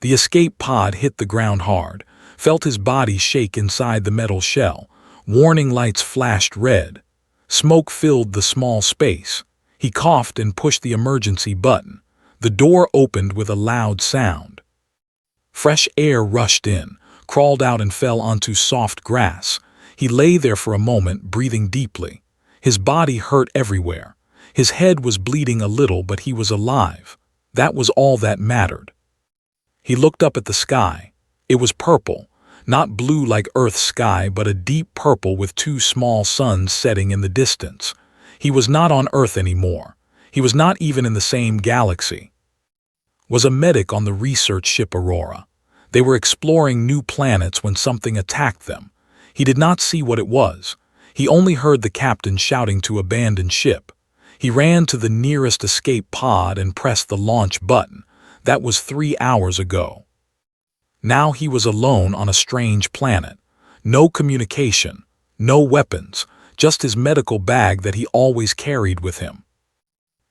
The escape pod hit the ground hard, felt his body shake inside the metal shell. Warning lights flashed red. Smoke filled the small space. He coughed and pushed the emergency button. The door opened with a loud sound. Fresh air rushed in, crawled out and fell onto soft grass. He lay there for a moment, breathing deeply. His body hurt everywhere. His head was bleeding a little, but he was alive. That was all that mattered. He looked up at the sky. It was purple, not blue like Earth's sky, but a deep purple with two small suns setting in the distance. He was not on Earth anymore. He was not even in the same galaxy. Was a medic on the research ship Aurora. They were exploring new planets when something attacked them. He did not see what it was. He only heard the captain shouting to abandon ship. He ran to the nearest escape pod and pressed the launch button. That was 3 hours ago. Now he was alone on a strange planet. No communication, no weapons, just his medical bag that he always carried with him.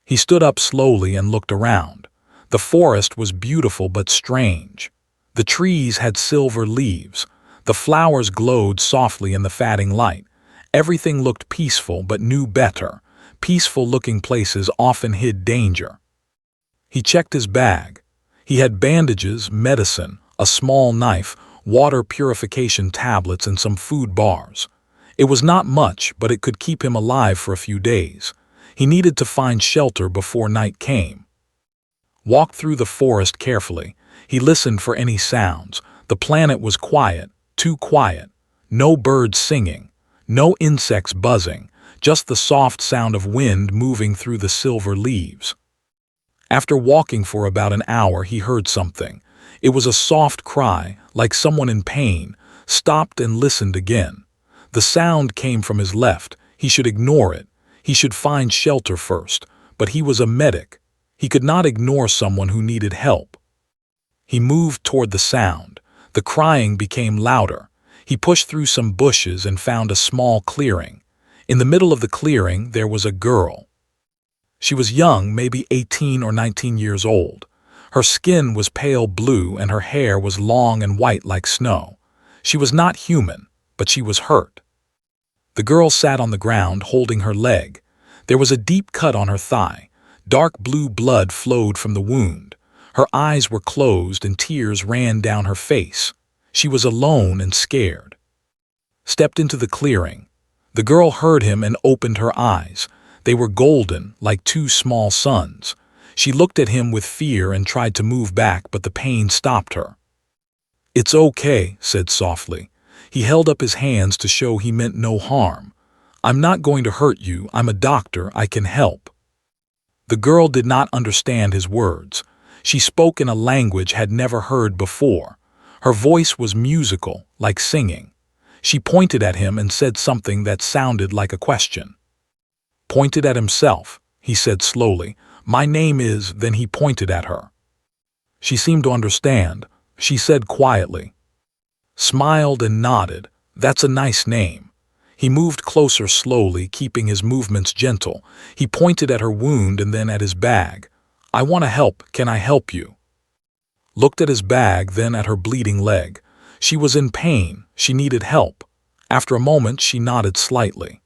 He stood up slowly and looked around. The forest was beautiful but strange. The trees had silver leaves. The flowers glowed softly in the fading light. Everything looked peaceful but knew better. Peaceful-looking places often hid danger. He checked his bag. He had bandages, medicine, a small knife, water purification tablets, and some food bars. It was not much, but it could keep him alive for a few days. He needed to find shelter before night came. Walked through the forest carefully. He listened for any sounds. The planet was quiet, too quiet. No birds singing, no insects buzzing, just the soft sound of wind moving through the silver leaves. After walking for about an hour, he heard something. It was a soft cry, like someone in pain. Stopped and listened again. The sound came from his left. He should ignore it. He should find shelter first. But he was a medic. He could not ignore someone who needed help. He moved toward the sound. The crying became louder. He pushed through some bushes and found a small clearing. In the middle of the clearing, there was a girl. She was young, maybe 18 or 19 years old. Her skin was pale blue and her hair was long and white like snow. She was not human, but she was hurt. The girl sat on the ground holding her leg. There was a deep cut on her thigh. Dark blue blood flowed from the wound. Her eyes were closed and tears ran down her face. She was alone and scared. Stepped into the clearing. The girl heard him and opened her eyes. They were golden, like two small suns. She looked at him with fear and tried to move back, but the pain stopped her. "It's okay," said softly. He held up his hands to show he meant no harm. "I'm not going to hurt you. I'm a doctor. I can help." The girl did not understand his words. She spoke in a language had never heard before. Her voice was musical, like singing. She pointed at him and said something that sounded like a question. Pointed at himself, he said slowly. "My name is," then he pointed at her. She seemed to understand. She said quietly. Smiled and nodded. "That's a nice name." He moved closer slowly, keeping his movements gentle. He pointed at her wound and then at his bag. "I want to help. Can I help you?" Looked at his bag, then at her bleeding leg. She was in pain. She needed help. After a moment, she nodded slightly.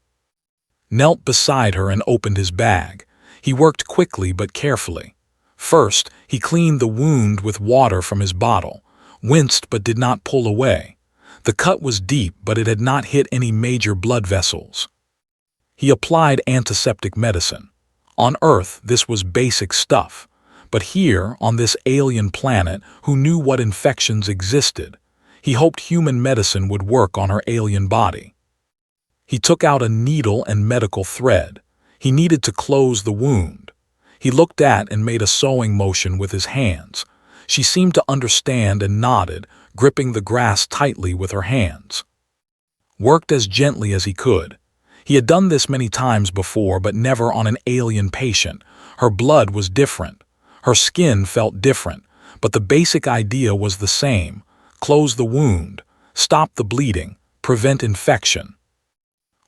Knelt beside her and opened his bag. He worked quickly but carefully. First, he cleaned the wound with water from his bottle, winced but did not pull away. The cut was deep, but it had not hit any major blood vessels. He applied antiseptic medicine. On Earth, this was basic stuff. But here, on this alien planet, who knew what infections existed? He hoped human medicine would work on her alien body. He took out a needle and medical thread. He needed to close the wound. He looked at and made a sewing motion with his hands. She seemed to understand and nodded, gripping the grass tightly with her hands. Worked as gently as he could. He had done this many times before, but never on an alien patient. Her blood was different. Her skin felt different, but the basic idea was the same. Close the wound, stop the bleeding, prevent infection.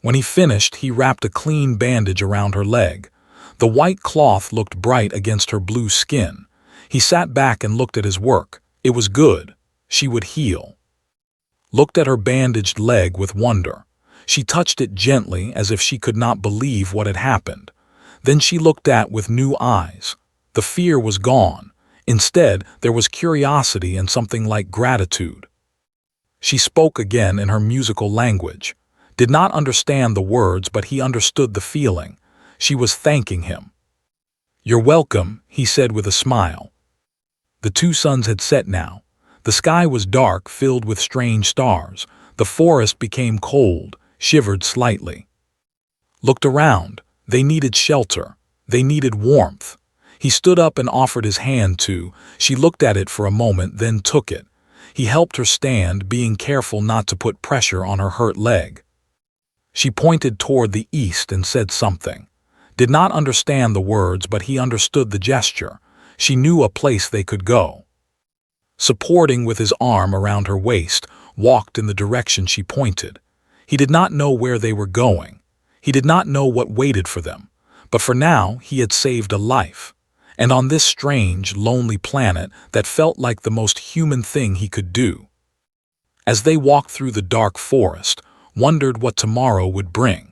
When he finished, he wrapped a clean bandage around her leg. The white cloth looked bright against her blue skin. He sat back and looked at his work. It was good. She would heal. Looked at her bandaged leg with wonder. She touched it gently as if she could not believe what had happened. Then she looked at with new eyes. The fear was gone. Instead, there was curiosity and something like gratitude. She spoke again in her musical language. Did not understand the words, but he understood the feeling. She was thanking him. "You're welcome," he said with a smile. The two suns had set now. The sky was dark, filled with strange stars. The forest became cold, shivered slightly. Looked around. They needed shelter. They needed warmth. He stood up and offered his hand to. She looked at it for a moment, then took it. He helped her stand, being careful not to put pressure on her hurt leg. She pointed toward the east and said something. Did not understand the words, but he understood the gesture. She knew a place they could go. Supporting with his arm around her waist, walked in the direction she pointed. He did not know where they were going. He did not know what waited for them. But for now, he had saved a life. And on this strange, lonely planet that felt like the most human thing he could do. As they walked through the dark forest, wondered what tomorrow would bring.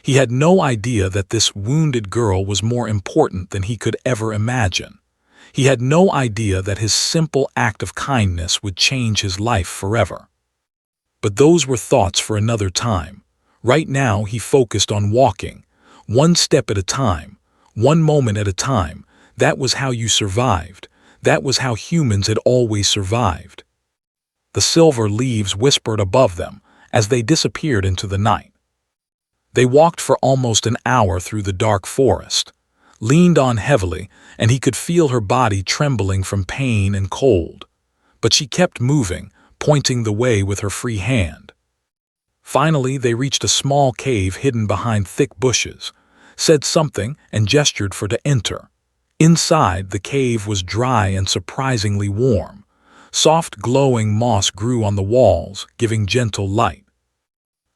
He had no idea that this wounded girl was more important than he could ever imagine. He had no idea that his simple act of kindness would change his life forever. But those were thoughts for another time. Right now he focused on walking, one step at a time, one moment at a time. That was how you survived. That was how humans had always survived. The silver leaves whispered above them as they disappeared into the night. They walked for almost an hour through the dark forest, leaned on heavily, and he could feel her body trembling from pain and cold. But she kept moving, pointing the way with her free hand. Finally, they reached a small cave hidden behind thick bushes, said something, and gestured for to enter. Inside, the cave was dry and surprisingly warm. Soft glowing moss grew on the walls, giving gentle light.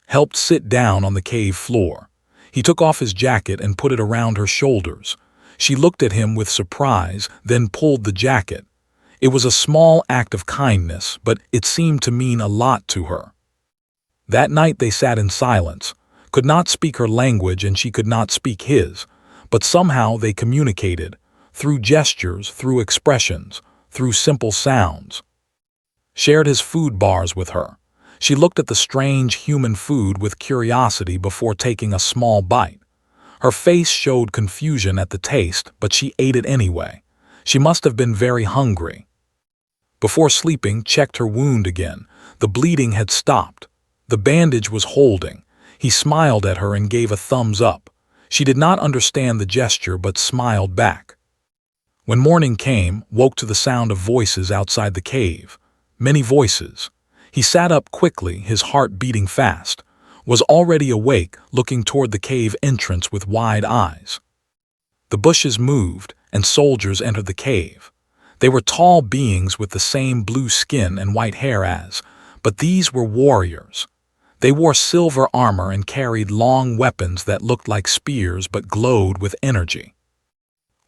Helped sit down on the cave floor. He took off his jacket and put it around her shoulders. She looked at him with surprise, then pulled the jacket. It was a small act of kindness, but it seemed to mean a lot to her. That night they sat in silence, could not speak her language and she could not speak his, but somehow they communicated, through gestures, through expressions, through simple sounds. Shared his food bars with her. She looked at the strange human food with curiosity before taking a small bite. Her face showed confusion at the taste, but she ate it anyway. She must have been very hungry. Before sleeping, checked her wound again. The bleeding had stopped. The bandage was holding. He smiled at her and gave a thumbs up. She did not understand the gesture but smiled back. When morning came, woke to the sound of voices outside the cave. Many voices. He sat up quickly, his heart beating fast. Was already awake, looking toward the cave entrance with wide eyes. The bushes moved, and soldiers entered the cave. They were tall beings with the same blue skin and white hair as, but these were warriors. They wore silver armor and carried long weapons that looked like spears but glowed with energy.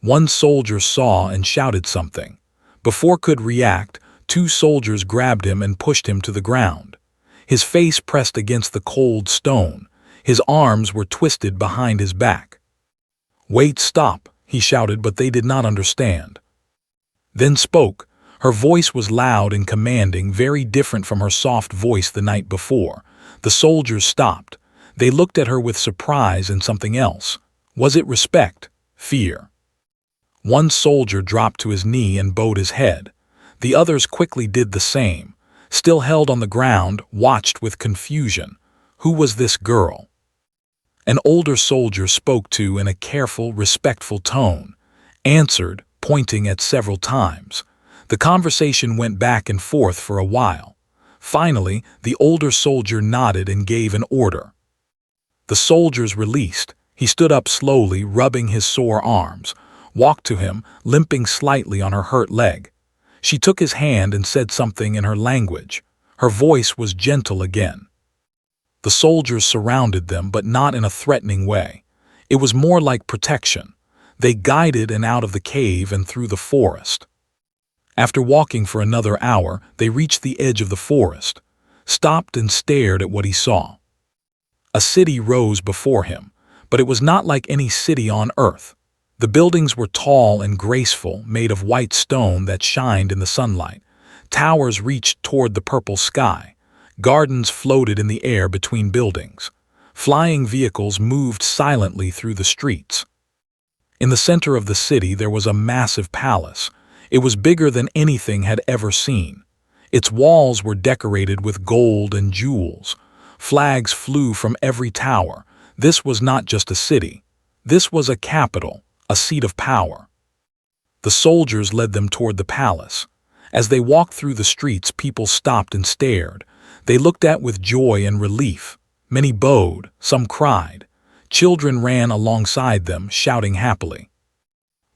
One soldier saw and shouted something. Before could react, two soldiers grabbed him and pushed him to the ground. His face pressed against the cold stone. His arms were twisted behind his back. "Wait, stop," he shouted, but they did not understand. Then spoke. Her voice was loud and commanding, very different from her soft voice the night before. The soldiers stopped. They looked at her with surprise and something else. Was it respect? Fear? One soldier dropped to his knee and bowed his head. The others quickly did the same. Still held on the ground, watched with confusion. Who was this girl? An older soldier spoke to in a careful, respectful tone. Answered, pointing at several times. The conversation went back and forth for a while. Finally, the older soldier nodded and gave an order. The soldiers released. He stood up slowly, rubbing his sore arms. Walked to him, limping slightly on her hurt leg. She took his hand and said something in her language. Her voice was gentle again. The soldiers surrounded them, but not in a threatening way. It was more like protection. They guided and out of the cave and through the forest. After walking for another hour, they reached the edge of the forest, stopped and stared at what he saw. A city rose before him, but it was not like any city on Earth. The buildings were tall and graceful, made of white stone that shined in the sunlight. Towers reached toward the purple sky. Gardens floated in the air between buildings. Flying vehicles moved silently through the streets. In the center of the city there was a massive palace. It was bigger than anything had ever seen. Its walls were decorated with gold and jewels. Flags flew from every tower. This was not just a city. This was a capital, a seat of power. The soldiers led them toward the palace. As they walked through the streets, people stopped and stared. They looked at with joy and relief. Many bowed, some cried. Children ran alongside them, shouting happily.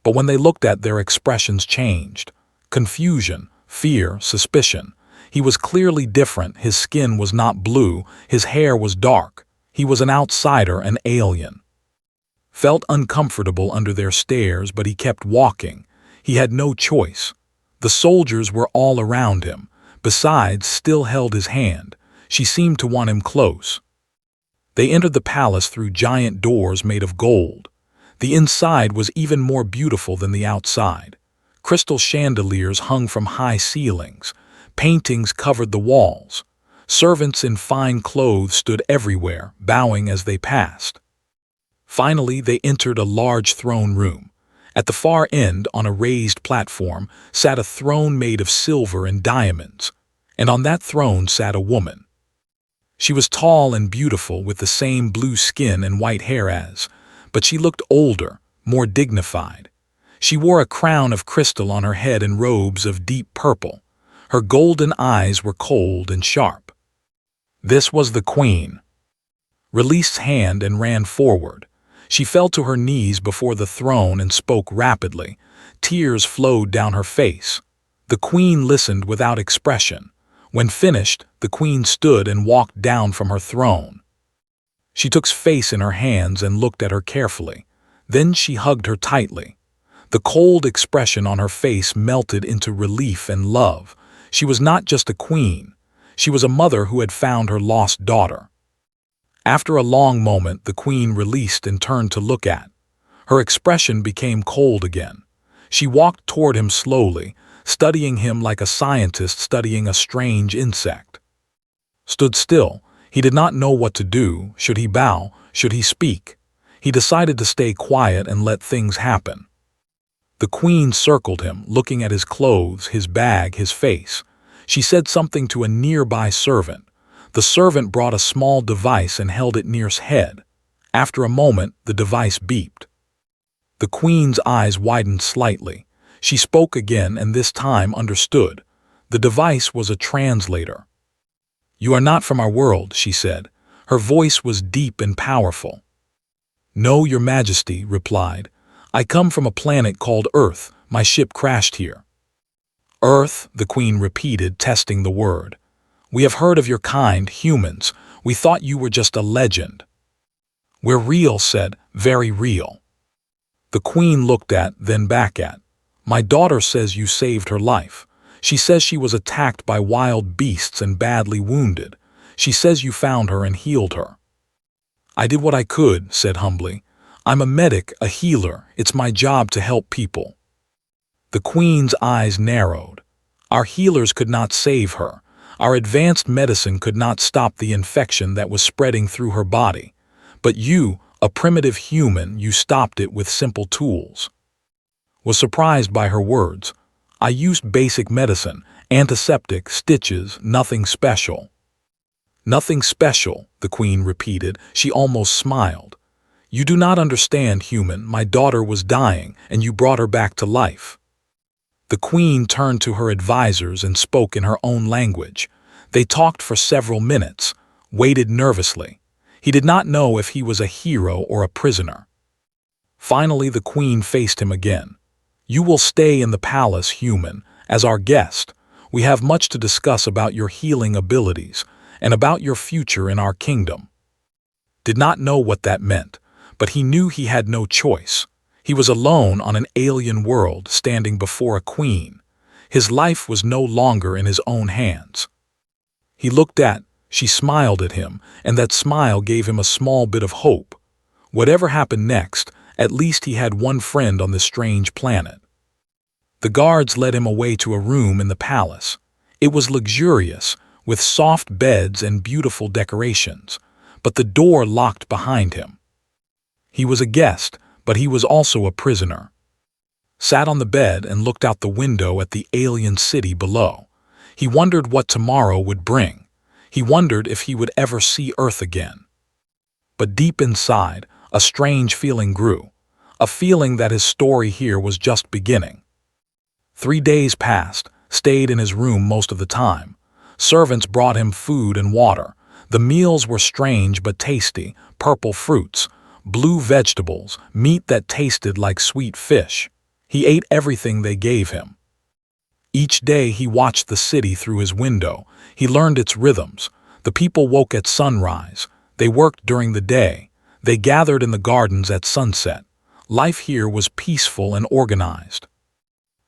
But when they looked at, their expressions changed. Confusion, fear, suspicion. He was clearly different. His skin was not blue, his hair was dark. He was an outsider, an alien. Felt uncomfortable under their stares, but he kept walking. He had no choice. The soldiers were all around him. Besides, still held his hand. She seemed to want him close. They entered the palace through giant doors made of gold. The inside was even more beautiful than the outside. Crystal chandeliers hung from high ceilings. Paintings covered the walls. Servants in fine clothes stood everywhere, bowing as they passed. Finally, they entered a large throne room. At the far end, on a raised platform, sat a throne made of silver and diamonds, and on that throne sat a woman. She was tall and beautiful, with the same blue skin and white hair but she looked older, more dignified. She wore a crown of crystal on her head and robes of deep purple. Her golden eyes were cold and sharp. This was the queen. Released hand and ran forward. She fell to her knees before the throne and spoke rapidly. Tears flowed down her face. The queen listened without expression. When finished, the queen stood and walked down from her throne. She took his face in her hands and looked at her carefully. Then she hugged her tightly. The cold expression on her face melted into relief and love. She was not just a queen. She was a mother who had found her lost daughter. After a long moment, the queen released and turned to look at. Her expression became cold again. She walked toward him slowly, studying him like a scientist studying a strange insect. Stood still. He did not know what to do. Should he bow? Should he speak? He decided to stay quiet and let things happen. The queen circled him, looking at his clothes, his bag, his face. She said something to a nearby servant. The servant brought a small device and held it near his head. After a moment, the device beeped. The queen's eyes widened slightly. She spoke again and this time understood. The device was a translator. "You are not from our world," she said. Her voice was deep and powerful. "No, your majesty," replied. "I come from a planet called Earth. My ship crashed here." "Earth," the queen repeated, testing the word. "We have heard of your kind, humans. We thought you were just a legend." "We're real," said, "very real." The queen looked at, then back at. "My daughter says you saved her life. She says she was attacked by wild beasts and badly wounded. She says you found her and healed her." "I did what I could," said humbly. "I'm a medic, a healer. It's my job to help people." The queen's eyes narrowed. "Our healers could not save her. Our advanced medicine could not stop the infection that was spreading through her body. But you, a primitive human, you stopped it with simple tools." Was surprised by her words. "I used basic medicine, antiseptic, stitches, nothing special." "Nothing special," the queen repeated. She almost smiled. "You do not understand, human. My daughter was dying, and you brought her back to life." The queen turned to her advisors and spoke in her own language. They talked for several minutes, waited nervously. He did not know if he was a hero or a prisoner. Finally, the queen faced him again. "You will stay in the palace, human, as our guest. We have much to discuss about your healing abilities and about your future in our kingdom." Did not know what that meant, but he knew he had no choice. He was alone on an alien world, standing before a queen. His life was no longer in his own hands. She smiled at him, and that smile gave him a small bit of hope. Whatever happened next, at least he had one friend on this strange planet. The guards led him away to a room in the palace. It was luxurious, with soft beds and beautiful decorations, but the door locked behind him. He was a guest, but he was also a prisoner. Sat on the bed and looked out the window at the alien city below. He wondered what tomorrow would bring. He wondered if he would ever see Earth again. But deep inside, a strange feeling grew, a feeling that his story here was just beginning. 3 days passed, stayed in his room most of the time. Servants brought him food and water. The meals were strange but tasty, purple fruits, blue vegetables, meat that tasted like sweet fish. He ate everything they gave him. Each day he watched the city through his window. He learned its rhythms. The people woke at sunrise. They worked during the day. They gathered in the gardens at sunset. Life here was peaceful and organized.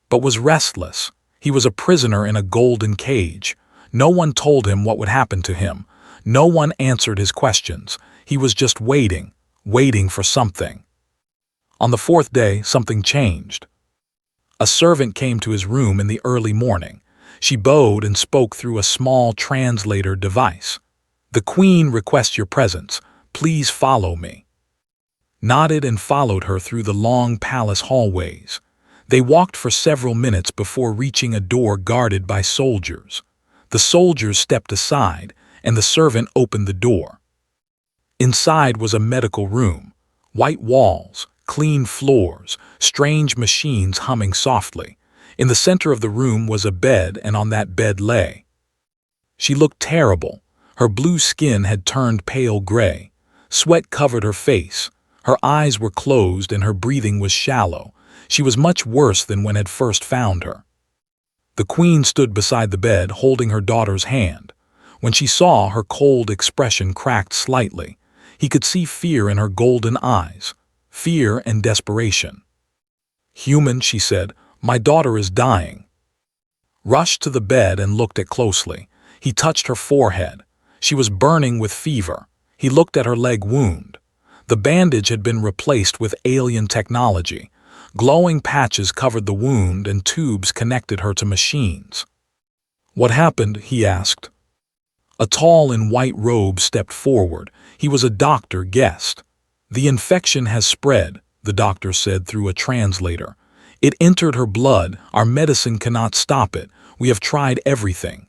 But was restless. He was a prisoner in a golden cage. No one told him what would happen to him. No one answered his questions. He was just waiting for something. On the 4th day, something changed. A servant came to his room in the early morning. She bowed and spoke through a small translator device. "The Queen requests your presence. Please follow me." Nodded and followed her through the long palace hallways. They walked for several minutes before reaching a door guarded by soldiers. The soldiers stepped aside, and the servant opened the door. Inside was a medical room. White walls, clean floors, strange machines humming softly. In the center of the room was a bed, and on that bed lay. She looked terrible. Her blue skin had turned pale gray. Sweat covered her face. Her eyes were closed and her breathing was shallow. She was much worse than when had first found her. The Queen stood beside the bed, holding her daughter's hand. When she saw, her cold expression cracked slightly. He could see fear in her golden eyes. Fear and desperation. "Human," she said, "my daughter is dying." Rushed to the bed and looked at closely. He touched her forehead. She was burning with fever. He looked at her leg wound. The bandage had been replaced with alien technology. Glowing patches covered the wound and tubes connected her to machines. "What happened?" he asked. A tall in white robe stepped forward. He was a doctor guest. "The infection has spread," the doctor said through a translator. "It entered her blood. Our medicine cannot stop it. We have tried everything."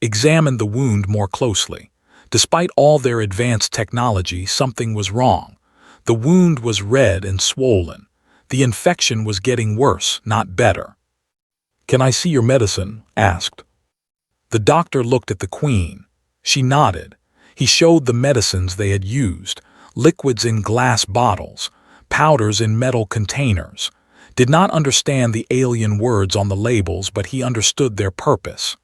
Examined the wound more closely. Despite all their advanced technology, something was wrong. The wound was red and swollen. The infection was getting worse, not better. "Can I see your medicine?" asked. The doctor looked at the Queen. She nodded. He showed the medicines they had used, liquids in glass bottles, powders in metal containers. Did not understand the alien words on the labels, but he understood their purpose.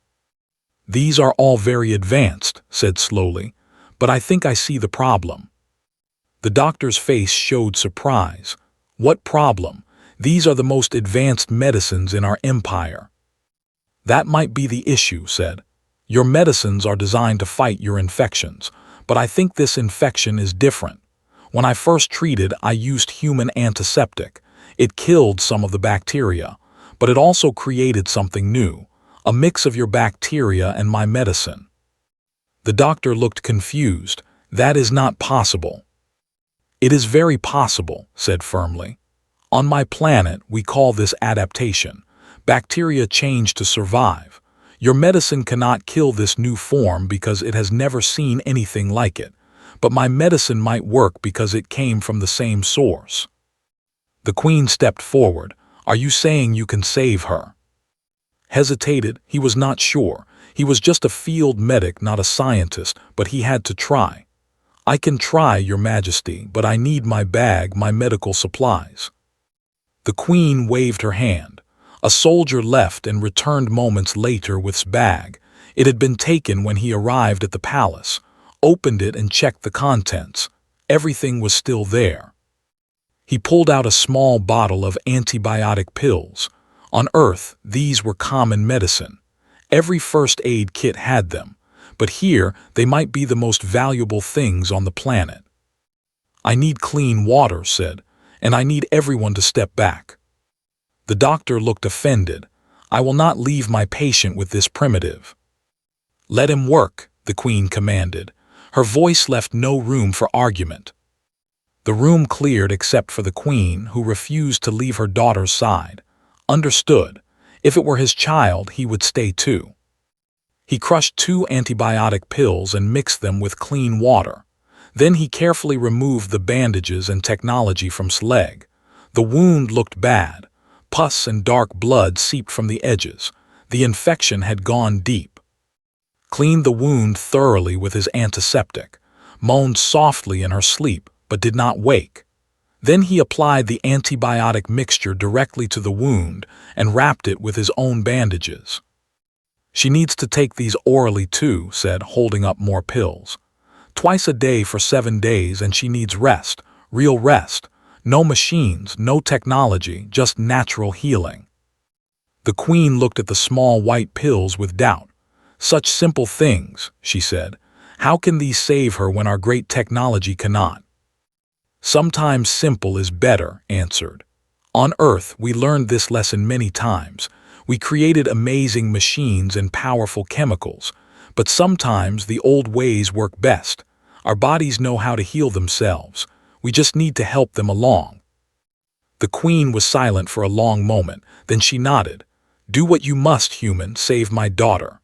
"These are all very advanced," said slowly, "but I think I see the problem." The doctor's face showed surprise. "What problem? These are the most advanced medicines in our empire." "That might be the issue," said. "Your medicines are designed to fight your infections, but I think this infection is different. When I first treated, I used human antiseptic. It killed some of the bacteria, but it also created something new, a mix of your bacteria and my medicine." The doctor looked confused. "That is not possible." "It is very possible," said firmly. "On my planet, we call this adaptation. Bacteria change to survive. Your medicine cannot kill this new form because it has never seen anything like it, but my medicine might work because it came from the same source." The Queen stepped forward. "Are you saying you can save her?" Hesitated. He was not sure. He was just a field medic, not a scientist, but he had to try. "I can try, Your Majesty, but I need my bag, my medical supplies." The Queen waved her hand. A soldier left and returned moments later with his bag. It had been taken when he arrived at the palace, opened it and checked the contents. Everything was still there. He pulled out a small bottle of antibiotic pills. On Earth, these were common medicine. Every first aid kit had them, but here they might be the most valuable things on the planet. "I need clean water," said, "and I need everyone to step back." The doctor looked offended. "I will not leave my patient with this primitive." "Let him work," the Queen commanded. Her voice left no room for argument. The room cleared except for the Queen, who refused to leave her daughter's side. Understood. If it were his child, he would stay too. He crushed 2 antibiotic pills and mixed them with clean water. Then he carefully removed the bandages and technology from his leg. The wound looked bad. Pus and dark blood seeped from the edges. The infection had gone deep. Cleaned the wound thoroughly with his antiseptic. Moaned softly in her sleep, but did not wake. Then he applied the antibiotic mixture directly to the wound and wrapped it with his own bandages. "She needs to take these orally too," said, holding up more pills. "Twice a day for 7 days, and she needs rest, real rest. No machines, no technology, just natural healing." The Queen looked at the small white pills with doubt. "Such simple things," she said. "How can these save her when our great technology cannot?" "Sometimes simple is better," answered. "On Earth, we learned this lesson many times. We created amazing machines and powerful chemicals, but sometimes the old ways work best. Our bodies know how to heal themselves. We just need to help them along." The Queen was silent for a long moment, then she nodded. "Do what you must, human, save my daughter."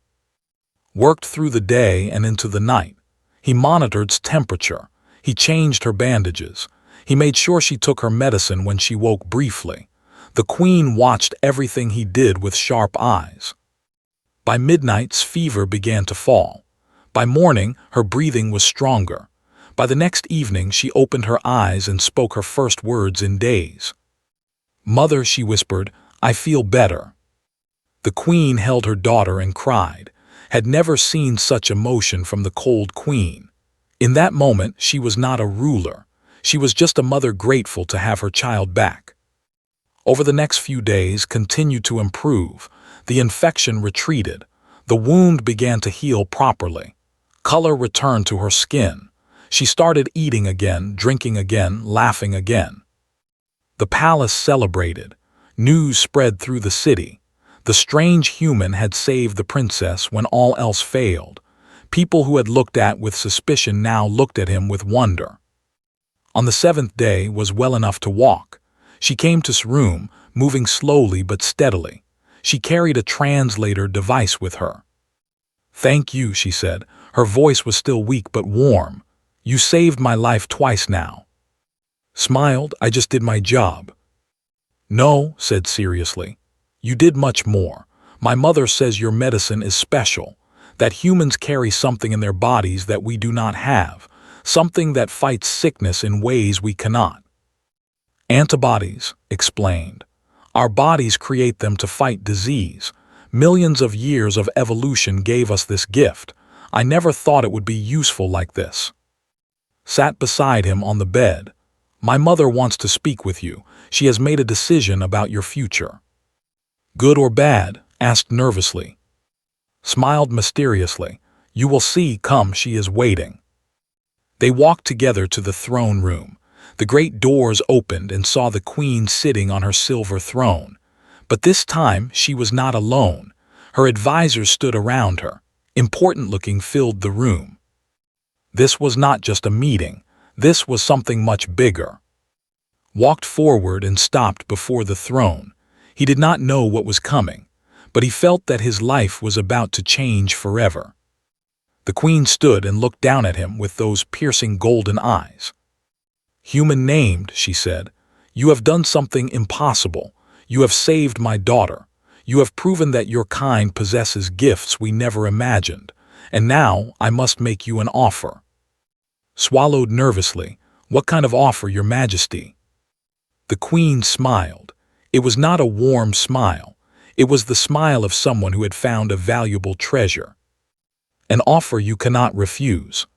Worked through the day and into the night. He monitored temperature. He changed her bandages. He made sure she took her medicine when she woke briefly. The Queen watched everything he did with sharp eyes. By midnight, fever began to fall. By morning, her breathing was stronger. By the next evening, she opened her eyes and spoke her first words in days. "Mother," she whispered, "I feel better." The Queen held her daughter and cried. Had never seen such emotion from the cold Queen. In that moment, she was not a ruler. She was just a mother grateful to have her child back. Over the next few days, continued to improve. The infection retreated. The wound began to heal properly. Color returned to her skin. She started eating again, drinking again, laughing again. The palace celebrated. News spread through the city. The strange human had saved the princess when all else failed. People who had looked at with suspicion now looked at him with wonder. On the 7th day was well enough to walk. She came to his room, moving slowly but steadily. She carried a translator device with her. "Thank you," she said. Her voice was still weak but warm. "You saved my life twice now." Smiled, "I just did my job." "No," said seriously. "You did much more. My mother says your medicine is special, that humans carry something in their bodies that we do not have, something that fights sickness in ways we cannot." "Antibodies," explained. "Our bodies create them to fight disease. Millions of years of evolution gave us this gift. I never thought it would be useful like this." Sat beside him on the bed. "My mother wants to speak with you. She has made a decision about your future." "Good or bad?" asked nervously. Smiled mysteriously. "You will see, come, she is waiting." They walked together to the throne room. The great doors opened and saw the Queen sitting on her silver throne. But this time she was not alone. Her advisors stood around her. Important-looking filled the room. This was not just a meeting. This was something much bigger. Walked forward and stopped before the throne. He did not know what was coming, but he felt that his life was about to change forever. The Queen stood and looked down at him with those piercing golden eyes. "Human named," she said, "you have done something impossible. You have saved my daughter. You have proven that your kind possesses gifts we never imagined. And now I must make you an offer." Swallowed nervously. "What kind of offer, Your Majesty?" The Queen smiled. It was not a warm smile. It was the smile of someone who had found a valuable treasure. "An offer you cannot refuse."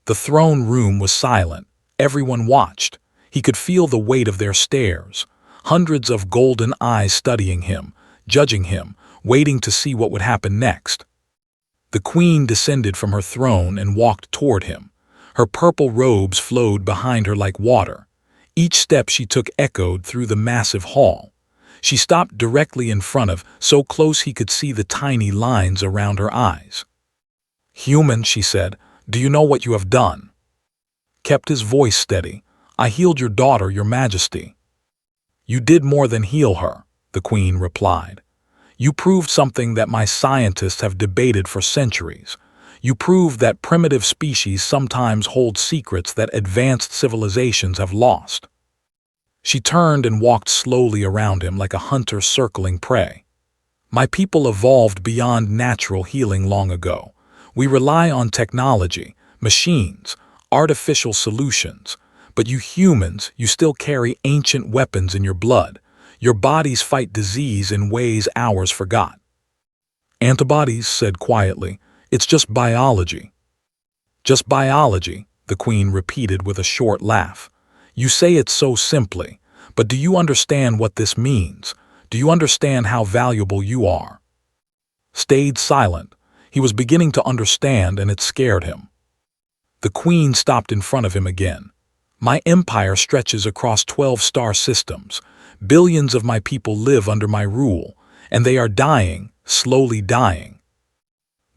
The throne room was silent. Everyone watched. He could feel the weight of their stares. hundreds of golden eyes studying him, judging him, waiting to see what would happen next. The queen descended from her throne and walked toward him. Her purple robes flowed behind her like water. Each step she took echoed through the massive hall. She stopped directly in front of, so close he could see the tiny lines around her eyes. "Human," she said, "do you know what you have done?" Kept his voice steady. "I healed your daughter, your majesty." "You did more than heal her," the queen replied. "You proved something that my scientists have debated for centuries. You proved that primitive species sometimes hold secrets that advanced civilizations have lost." She turned and walked slowly around him like a hunter circling prey. "My people evolved beyond natural healing long ago. We rely on technology, machines, artificial solutions. But you humans, you still carry ancient weapons in your blood. Your bodies fight disease in ways ours forgot." "Antibodies," said quietly. "It's just biology." "Just biology," the queen repeated with a short laugh. "You say it so simply, but do you understand what this means? Do you understand how valuable you are?" Stayed silent. He was beginning to understand, and it scared him. The queen stopped in front of him again. "My empire stretches across 12 star systems. Billions of my people live under my rule, and they are dying, slowly dying."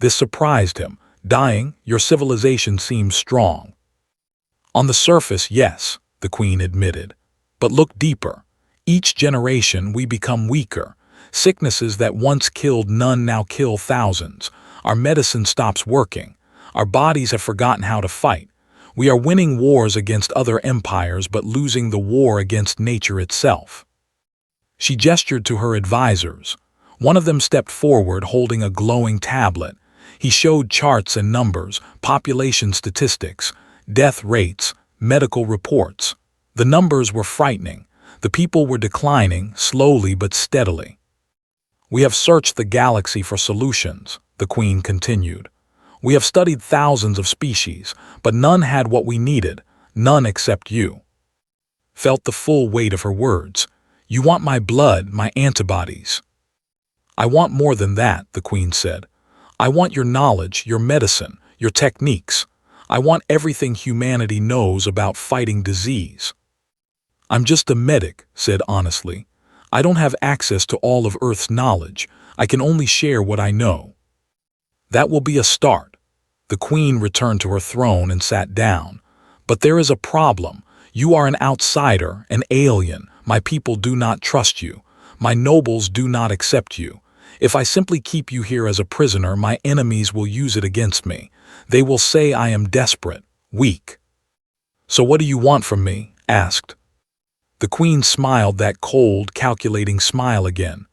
This surprised him. "Dying? Your civilization seems strong." "On the surface, yes," the queen admitted. "But look deeper. Each generation we become weaker. Sicknesses that once killed none now kill thousands. Our medicine stops working. Our bodies have forgotten how to fight. We are winning wars against other empires but losing the war against nature itself." She gestured to her advisors. One of them stepped forward holding a glowing tablet. He showed charts and numbers, population statistics, death rates, medical reports. The numbers were frightening. The people were declining, slowly but steadily. "We have searched the galaxy for solutions," the queen continued. "We have studied thousands of species, but none had what we needed, none except you." Felt the full weight of her words. "You want my blood, my antibodies." "I want more than that," the queen said. "I want your knowledge, your medicine, your techniques. I want everything humanity knows about fighting disease." "I'm just a medic," said honestly. "I don't have access to all of Earth's knowledge. I can only share what I know." "That will be a start." The queen returned to her throne and sat down. "But there is a problem. You are an outsider, an alien. My people do not trust you. My nobles do not accept you. If I simply keep you here as a prisoner, my enemies will use it against me. They will say I am desperate, weak." "So what do you want from me?" asked. The queen smiled that cold, calculating smile again.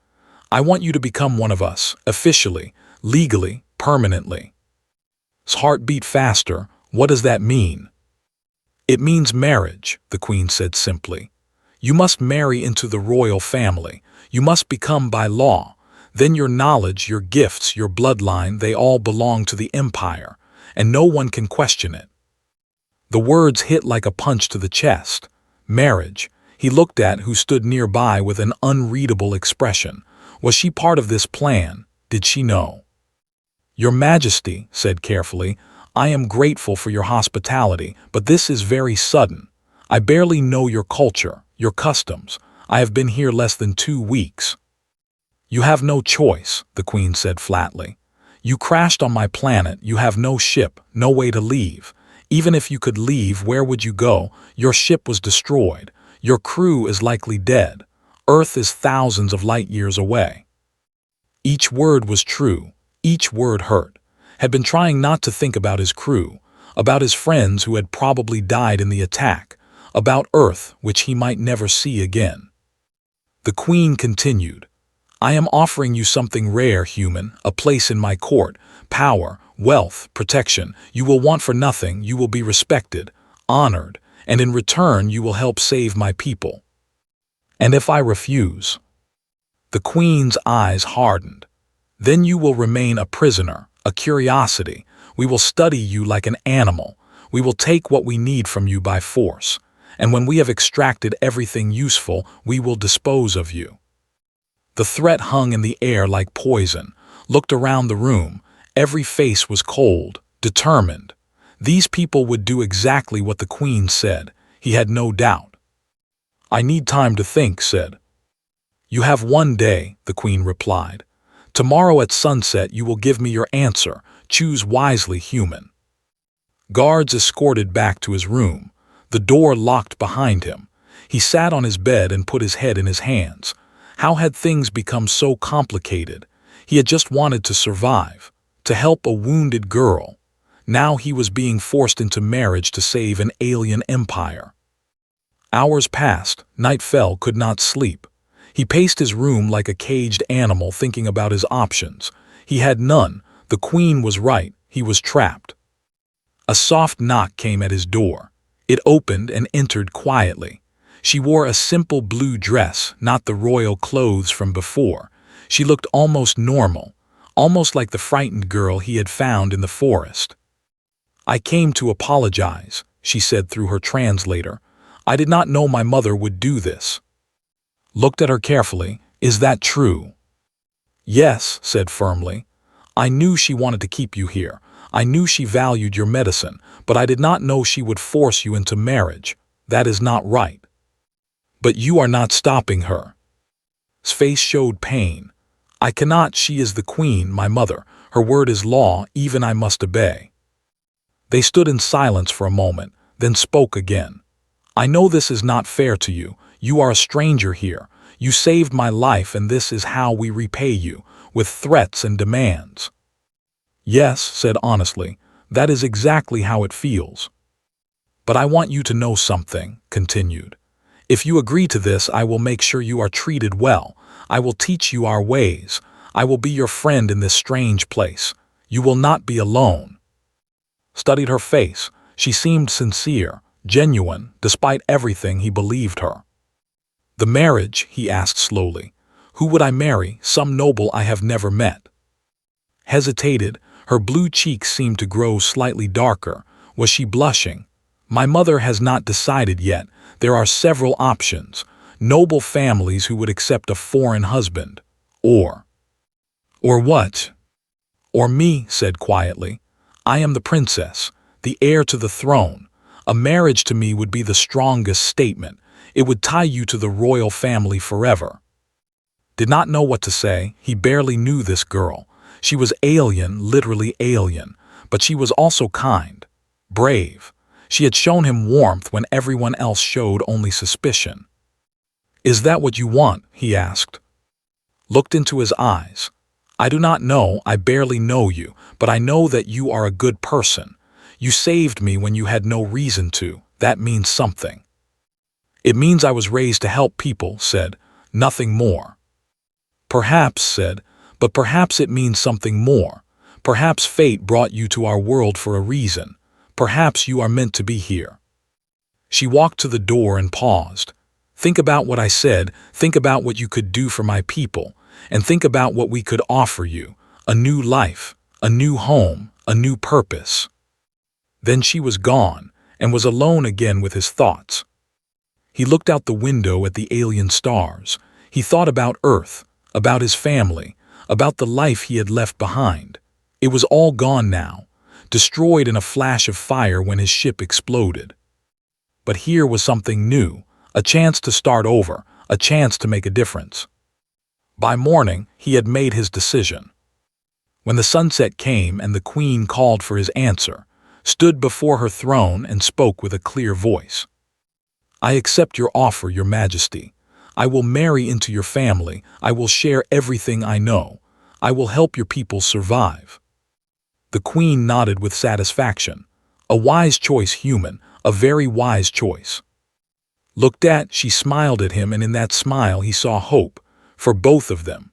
"I want you to become one of us, officially, legally, permanently." His heart beat faster. "What does that mean?" "It means marriage," the queen said simply. "You must marry into the royal family. You must become by law. Then your knowledge, your gifts, your bloodline, they all belong to the empire, and no one can question it." The words hit like a punch to the chest. Marriage. He looked at who stood nearby with an unreadable expression. Was she part of this plan? Did she know? "Your Majesty," said carefully, "I am grateful for your hospitality, but this is very sudden. I barely know your culture, your customs. I have been here less than 2 weeks." "You have no choice," the queen said flatly. "You crashed on my planet. You have no ship, no way to leave. Even if you could leave, where would you go? Your ship was destroyed. Your crew is likely dead. Earth is thousands of light years away." Each word was true. Each word hurt. Had been trying not to think about his crew, about his friends who had probably died in the attack, about Earth, which he might never see again. The queen continued. "I am offering you something rare, human, a place in my court, power, wealth, protection. You will want for nothing. You will be respected, honored, and in return you will help save my people." "And if I refuse?" The queen's eyes hardened. "Then you will remain a prisoner, a curiosity. We will study you like an animal. We will take what we need from you by force. and when we have extracted everything useful, we will dispose of you." The threat hung in the air like poison. Looked around the room. Every face was cold, determined. These people would do exactly what the Queen said. He had no doubt. "I need time to think," said. "You have 1 day," the Queen replied. "Tomorrow at sunset you will give me your answer. Choose wisely, human." Guards escorted back to his room. The door locked behind him. He sat on his bed and put his head in his hands. How had things become so complicated? He had just wanted to survive, to help a wounded girl. Now he was being forced into marriage to save an alien empire. Hours passed. Night fell, could not sleep. He paced his room like a caged animal, thinking about his options. He had none. The Queen was right. He was trapped. A soft knock came at his door. It opened and entered quietly. She wore a simple blue dress, not the royal clothes from before. She looked almost normal, almost like the frightened girl he had found in the forest. "I came to apologize," she said through her translator. "I did not know my mother would do this." Looked at her carefully. "Is that true?" "Yes," said firmly. "I knew she wanted to keep you here. I knew she valued your medicine, but I did not know she would force you into marriage. That is not right." "But you are not stopping her." His face showed pain. "I cannot. She is the Queen, my mother. Her word is law, even I must obey." They stood in silence for a moment, then spoke again. "I know this is not fair to you. You are a stranger here. You saved my life, and this is how we repay you, with threats and demands." "Yes," said honestly, "that is exactly how it feels." "But I want you to know something," continued. "If you agree to this, I will make sure you are treated well. I will teach you our ways. I will be your friend in this strange place. You will not be alone." Studied her face. She seemed sincere, genuine, despite everything he believed her. "The marriage," he asked slowly. "Who would I marry? Some noble I have never met." Hesitated. Her blue cheeks seemed to grow slightly darker. Was she blushing? "My mother has not decided yet. There are several options. Noble families who would accept a foreign husband. Or what?" "Or me," said quietly. "I am the princess, the heir to the throne. A marriage to me would be the strongest statement. It would tie you to the royal family forever." Did not know what to say. He barely knew this girl. She was alien, literally alien, but she was also kind, brave. She had shown him warmth when everyone else showed only suspicion. "Is that what you want?" he asked. Looked into his eyes. "I do not know. I barely know you, but I know that you are a good person. You saved me when you had no reason to. That means something." "It means I was raised to help people," said. "Nothing more." "Perhaps," said, "but perhaps it means something more. Perhaps fate brought you to our world for a reason. Perhaps you are meant to be here." She walked to the door and paused. "Think about what I said. Think about what you could do for my people. And think about what we could offer you. A new life, a new home, a new purpose." Then she was gone, and was alone again with his thoughts. He looked out the window at the alien stars. He thought about Earth, about his family, about the life he had left behind. It was all gone now, destroyed in a flash of fire when his ship exploded. But here was something new, a chance to start over, a chance to make a difference. By morning, he had made his decision. When the sunset came and the Queen called for his answer, stood before her throne and spoke with a clear voice. "I accept your offer, Your Majesty. I will marry into your family. I will share everything I know. I will help your people survive." The Queen nodded with satisfaction. "A wise choice, human, a very wise choice." Looked at, she smiled at him, and in that smile he saw hope, for both of them.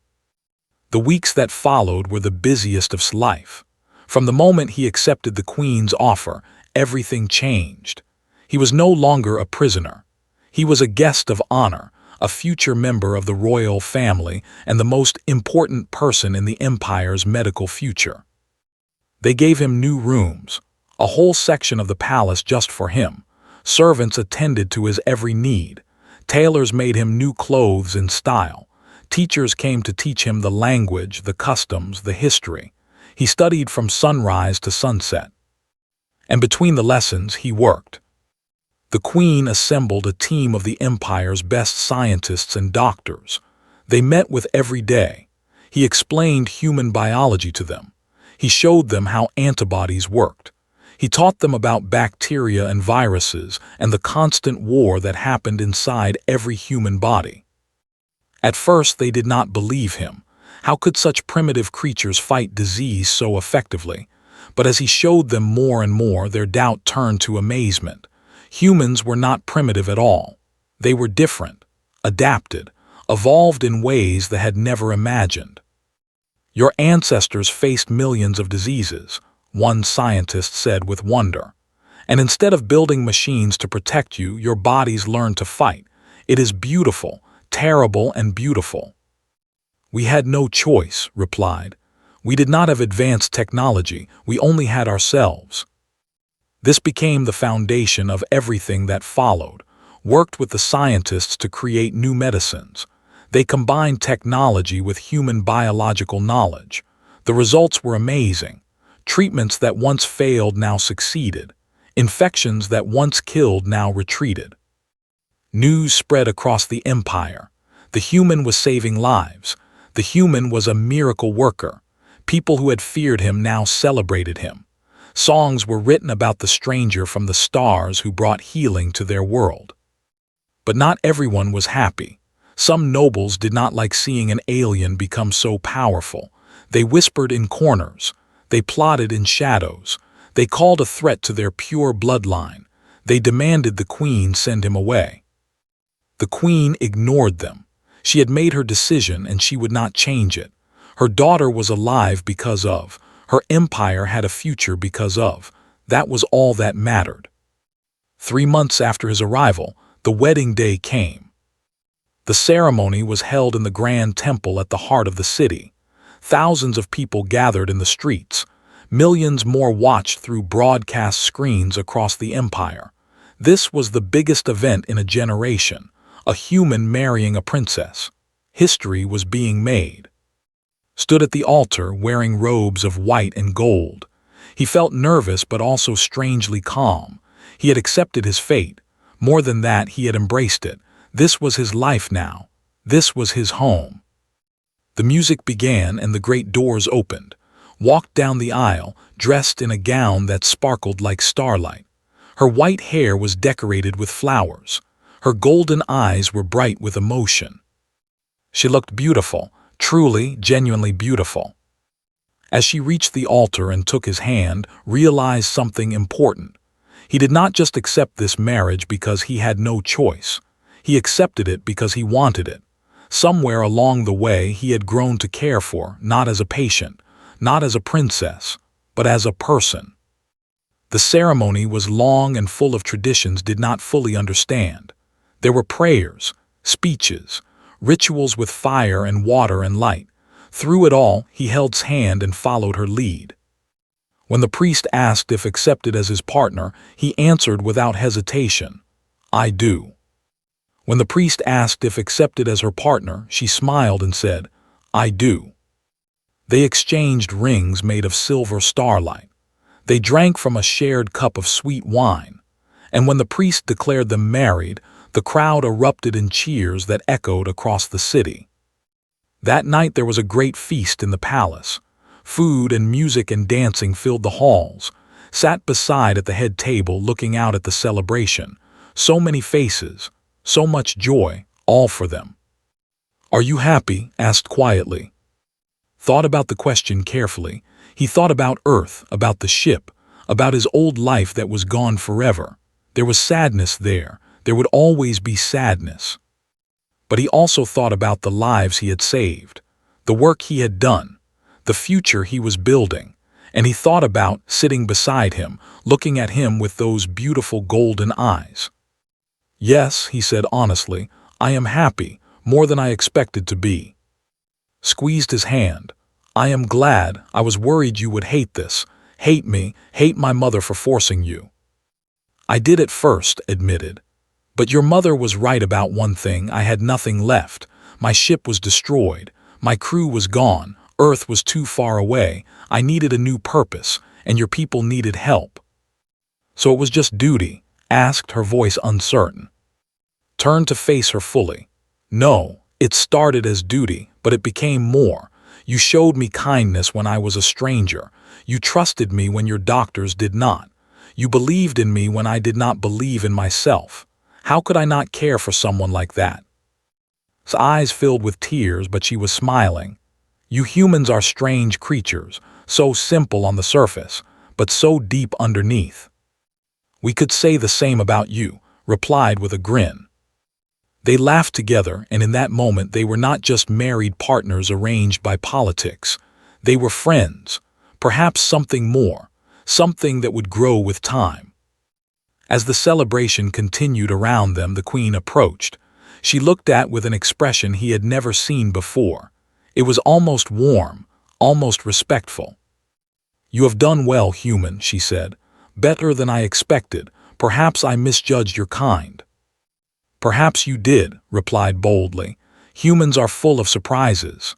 The weeks that followed were the busiest of his life. From the moment he accepted the Queen's offer, everything changed. He was no longer a prisoner. He was a guest of honor, a future member of the royal family, and the most important person in the empire's medical future. They gave him new rooms, a whole section of the palace just for him, Servants attended to his every need. Tailors made him new clothes in style. Teachers came to teach him the language, the customs, the history. He studied from sunrise to sunset. And between the lessons, he worked. The Queen assembled a team of the Empire's best scientists and doctors. They met with every day. He explained human biology to them. He showed them how antibodies worked. He taught them about bacteria and viruses and the constant war that happened inside every human body. At first, they did not believe him. How could such primitive creatures fight disease so effectively? But as he showed them more and more, their doubt turned to amazement. Humans were not primitive at all. They were different, adapted, evolved in ways they had never imagined. Your ancestors faced millions of diseases, one scientist said with wonder. And instead of building machines to protect you, your bodies learned to fight. It is beautiful, terrible and beautiful. We had no choice, replied. We did not have advanced technology, we only had ourselves. This became the foundation of everything that followed, worked with the scientists to create new medicines. They combined technology with human biological knowledge. The results were amazing. Treatments that once failed now succeeded. Infections that once killed now retreated. News spread across the empire. The human was saving lives. The human was a miracle worker. People who had feared him now celebrated him. Songs were written about the stranger from the stars who brought healing to their world. But not everyone was happy. Some nobles did not like seeing an alien become so powerful. They whispered in corners. They plotted in shadows. They called a threat to their pure bloodline. They demanded the queen send him away. The queen ignored them. She had made her decision and she would not change it. Her daughter was alive because of. Her empire had a future because of. That was all that mattered. 3 months after his arrival, the wedding day came. The ceremony was held in the grand temple at the heart of the city. Thousands of people gathered in the streets. Millions more watched through broadcast screens across the empire. This was the biggest event in a generation, a human marrying a princess. History was being made. Stood at the altar wearing robes of white and gold. He felt nervous but also strangely calm. He had accepted his fate. More than that, he had embraced it. This was his life now. This was his home. The music began and the great doors opened. Walked down the aisle, dressed in a gown that sparkled like starlight. Her white hair was decorated with flowers. Her golden eyes were bright with emotion. She looked beautiful. Truly, genuinely beautiful. As she reached the altar and took his hand, realized something important. He did not just accept this marriage because he had no choice. He accepted it because he wanted it. Somewhere along the way, he had grown to care for, not as a patient, not as a princess, but as a person. The ceremony was long and full of traditions did not fully understand. There were prayers, speeches, rituals with fire and water and light. Through it all, he held her hand and followed her lead. When the priest asked if accepted as his partner, he answered without hesitation, "I do." When the priest asked if accepted as her partner, she smiled and said, "I do." They exchanged rings made of silver starlight. They drank from a shared cup of sweet wine. And when the priest declared them married, the crowd erupted in cheers that echoed across the city. That night there was a great feast in the palace. Food and music and dancing filled the halls. Sat beside at the head table looking out at the celebration. So many faces, so much joy, all for them. "Are you happy?" asked quietly. Thought about the question carefully. He thought about Earth, about the ship, about his old life that was gone forever. There was sadness there. There would always be sadness. But he also thought about the lives he had saved, the work he had done, the future he was building, and he thought about sitting beside him, looking at him with those beautiful golden eyes. "Yes," he said honestly, "I am happy, more than I expected to be." Squeezed his hand. "I am glad. I was worried you would hate this, hate me, hate my mother for forcing you." I did at first, admitted. But your mother was right about one thing. I had nothing left. My ship was destroyed. My crew was gone. Earth was too far away. I needed a new purpose, and your people needed help. So it was just duty? Asked, her voice uncertain. Turned to face her fully. No, it started as duty, but it became more. You showed me kindness when I was a stranger. You trusted me when your doctors did not. You believed in me when I did not believe in myself. How could I not care for someone like that? His eyes filled with tears, but she was smiling. You humans are strange creatures, so simple on the surface, but so deep underneath. We could say the same about you, replied with a grin. They laughed together, and in that moment they were not just married partners arranged by politics. They were friends, perhaps something more, something that would grow with time. As the celebration continued around them, the Queen approached. She looked at with an expression he had never seen before. It was almost warm, almost respectful. You have done well, human, she said. Better than I expected. Perhaps I misjudged your kind. Perhaps you did, replied boldly. Humans are full of surprises.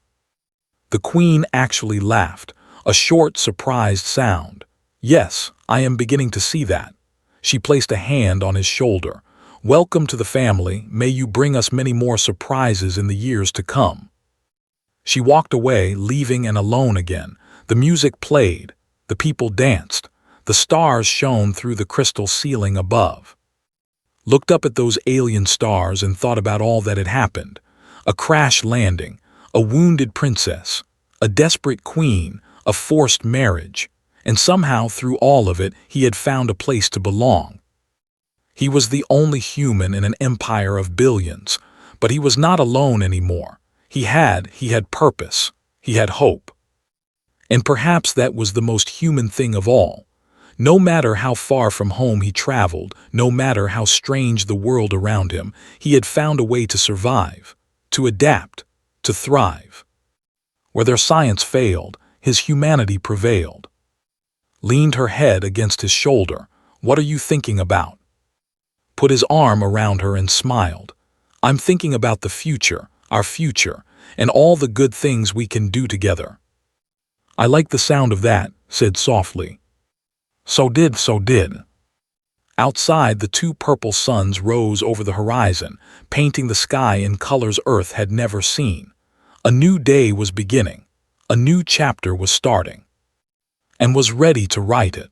The Queen actually laughed, a short, surprised sound. Yes, I am beginning to see that. She placed a hand on his shoulder. Welcome to the family. May you bring us many more surprises in the years to come. She walked away, leaving and alone again. The music played. The people danced. The stars shone through the crystal ceiling above. Looked up at those alien stars and thought about all that had happened. A crash landing, a wounded princess, a desperate queen, a forced marriage. And somehow through all of it he had found a place to belong. He was the only human in an empire of billions, but he was not alone anymore. He had purpose, he had hope. And perhaps that was the most human thing of all. No matter how far from home he traveled, no matter how strange the world around him, he had found a way to survive, to adapt, to thrive. Where their science failed, his humanity prevailed. Leaned her head against his shoulder. What are you thinking about? Put his arm around her and smiled. I'm thinking about the future, our future, and all the good things we can do together. I like the sound of that, said softly. So did. Outside, the two purple suns rose over the horizon, painting the sky in colors Earth had never seen. A new day was beginning. A new chapter was starting. And was ready to write it.